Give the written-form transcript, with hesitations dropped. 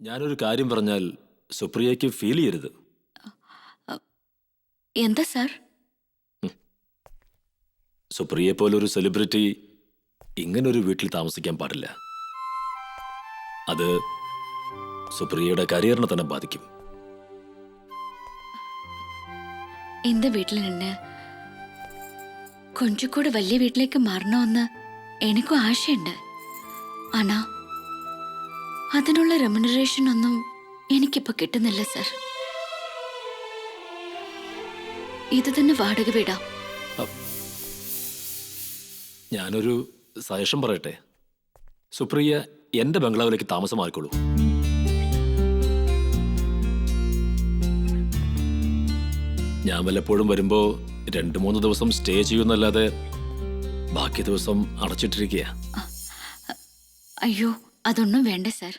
ഞാനൊരു കാര്യം പറഞ്ഞാൽ സുപ്രിയയ്ക്ക് ഫീൽ ചെയ്യരുത്. എന്താ സാർ? സുപ്രിയെ പോലൊരു സെലിബ്രിറ്റി ഇങ്ങനൊരു വീട്ടിൽ താമസിക്കാൻ പാടില്ല. അത് സുപ്രിയയുടെ കരിയറിനെ തന്നെ ബാധിക്കും. இந்த வீட்டில் நின்று கொஞ்சம் கூட വലിയ വീട്ടിലേക്ക് മാറണമെന്ന് എനിക്കും ആശയുണ്ട്. ആനാ അതിനുള്ള റെമ്യൂണറേഷൻ ഒന്നും എനിക്കിപ്പോ കിട്ടുന്നില്ല സർ. ഇത് തന്നെ വാടക വീടാ. ഞാനൊരു സജഷൻ പറയട്ടെ. സുപ്രിയ എന്റെ ബംഗ്ലാവിലേക്ക് താമസമായിക്കോളൂ. ഞാൻ വല്ലപ്പോഴും വരുമ്പോ 2-3 ദിവസം സ്റ്റേ ചെയ്യുന്നല്ലാതെ ബാക്കി ദിവസം അടച്ചിട്ടിരിക്കുക. അയ്യോ, അതൊന്നും വേണ്ട സർ.